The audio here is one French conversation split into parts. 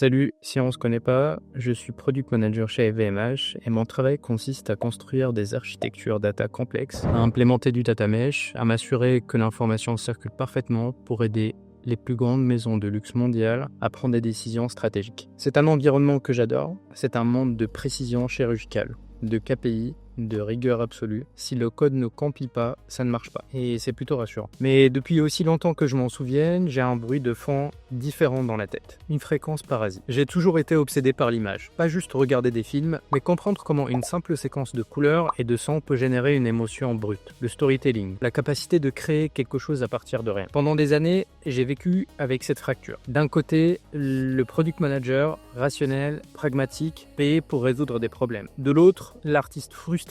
Salut, si on se connaît pas, je suis product manager chez LVMH et mon travail consiste à construire des architectures data complexes, à implémenter du data mesh, à m'assurer que l'information circule parfaitement pour aider les plus grandes maisons de luxe mondiales à prendre des décisions stratégiques. C'est un environnement que j'adore, c'est un monde de précision chirurgicale, de KPI, de rigueur absolue. Si le code ne compile pas, ça ne marche pas. Et c'est plutôt rassurant. Mais depuis aussi longtemps que je m'en souvienne, j'ai un bruit de fond différent dans la tête. Une fréquence parasite. J'ai toujours été obsédé par l'image. Pas juste regarder des films, mais comprendre comment une simple séquence de couleurs et de sons peut générer une émotion brute. Le storytelling. La capacité de créer quelque chose à partir de rien. Pendant des années, j'ai vécu avec cette fracture. D'un côté, le product manager, rationnel, pragmatique, payé pour résoudre des problèmes. De l'autre, l'artiste frustré,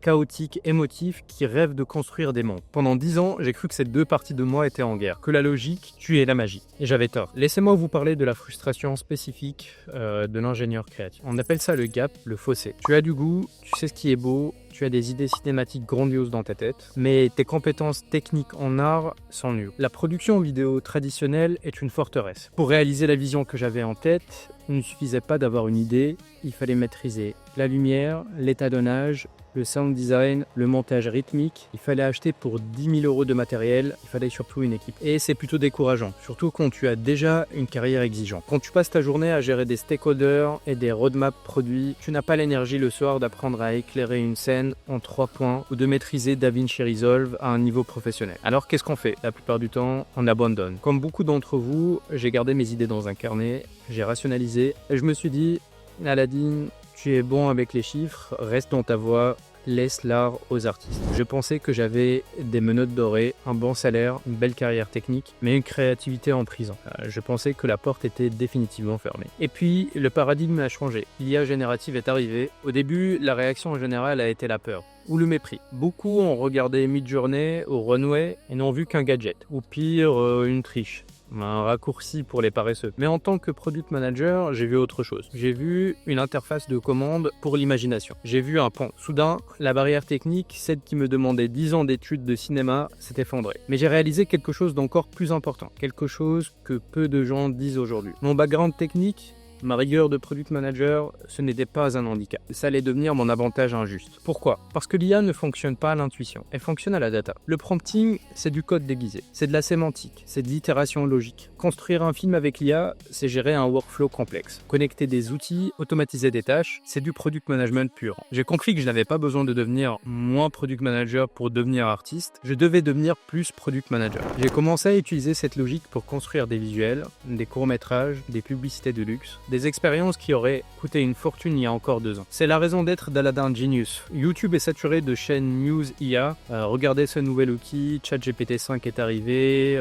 chaotique, émotif, qui rêve de construire des mondes. Pendant 10 ans, j'ai cru que ces deux parties de moi étaient en guerre, que la logique tuait la magie. Et j'avais tort. Laissez-moi vous parler de la frustration spécifique de l'ingénieur créatif. On appelle ça le gap, le fossé. Tu as du goût, tu sais ce qui est beau, tu as des idées cinématiques grandioses dans ta tête, mais tes compétences techniques en art sont nulles. La production vidéo traditionnelle est une forteresse. Pour réaliser la vision que j'avais en tête, il ne suffisait pas d'avoir une idée, il fallait maîtriser la lumière, l'étalonnage, le sound design, le montage rythmique. Il fallait acheter pour 10 000 € de matériel, il fallait surtout une équipe. Et c'est plutôt décourageant, surtout quand tu as déjà une carrière exigeante. Quand tu passes ta journée à gérer des stakeholders et des roadmaps produits, tu n'as pas l'énergie le soir d'apprendre à éclairer une scène en 3 points ou de maîtriser DaVinci Resolve à un niveau professionnel. Alors qu'est-ce qu'on fait? La plupart du temps, on abandonne. Comme beaucoup d'entre vous, j'ai gardé mes idées dans un carnet, j'ai rationalisé et je me suis dit, Aladine, tu es bon avec les chiffres, reste dans ta voie, laisse l'art aux artistes. Je pensais que j'avais des menottes dorées, un bon salaire, une belle carrière technique, mais une créativité en prison. Je pensais que la porte était définitivement fermée. Et puis, le paradigme a changé. L'IA générative est arrivée. Au début, la réaction en général a été la peur ou le mépris. Beaucoup ont regardé Midjourney ou Runway et n'ont vu qu'un gadget, ou pire, une triche. Un raccourci pour les paresseux. Mais en tant que product manager, j'ai vu autre chose. J'ai vu une interface de commande pour l'imagination. J'ai vu un pont. Soudain, la barrière technique, celle qui me demandait 10 ans d'études de cinéma, s'est effondrée. Mais j'ai réalisé quelque chose d'encore plus important. Quelque chose que peu de gens disent aujourd'hui. Mon background technique, ma rigueur de product manager, ce n'était pas un handicap. Ça allait devenir mon avantage injuste. Pourquoi? Parce que l'IA ne fonctionne pas à l'intuition, elle fonctionne à la data. Le prompting, c'est du code déguisé, c'est de la sémantique, c'est de l'itération logique. Construire un film avec l'IA, c'est gérer un workflow complexe. Connecter des outils, automatiser des tâches, c'est du product management pur. J'ai compris que je n'avais pas besoin de devenir moins product manager pour devenir artiste, je devais devenir plus product manager. J'ai commencé à utiliser cette logique pour construire des visuels, des courts-métrages, des publicités de luxe, des expériences qui auraient coûté une fortune il y a encore 2 ans. C'est la raison d'être d'Aladin Genius. YouTube est saturé de chaînes news IA. Regardez ce nouvel outil, ChatGPT 5 est arrivé,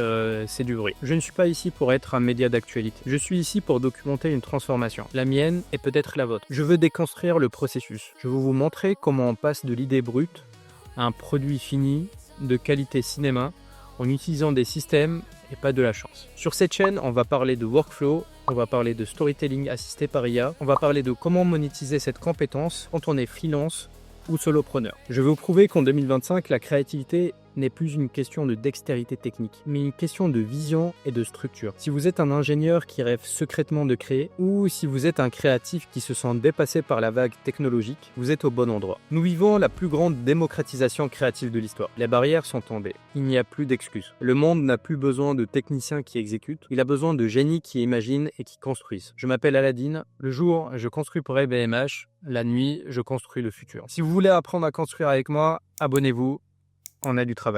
c'est du bruit. Je ne suis pas ici pour être un média d'actualité. Je suis ici pour documenter une transformation. La mienne et peut-être la vôtre. Je veux déconstruire le processus. Je veux vous montrer comment on passe de l'idée brute à un produit fini de qualité cinéma en utilisant des systèmes et pas de la chance. Sur cette chaîne, on va parler de workflow, on va parler de storytelling assisté par IA, on va parler de comment monétiser cette compétence quand on est freelance ou solopreneur. Je veux vous prouver qu'en 2025, la créativité n'est plus une question de dextérité technique, mais une question de vision et de structure. Si vous êtes un ingénieur qui rêve secrètement de créer, ou si vous êtes un créatif qui se sent dépassé par la vague technologique, vous êtes au bon endroit. Nous vivons la plus grande démocratisation créative de l'histoire. Les barrières sont tombées. Il n'y a plus d'excuses. Le monde n'a plus besoin de techniciens qui exécutent, il a besoin de génies qui imaginent et qui construisent. Je m'appelle Aladine. Le jour, je construis pour LVMH. La nuit, je construis le futur. Si vous voulez apprendre à construire avec moi, abonnez-vous. On a du travail.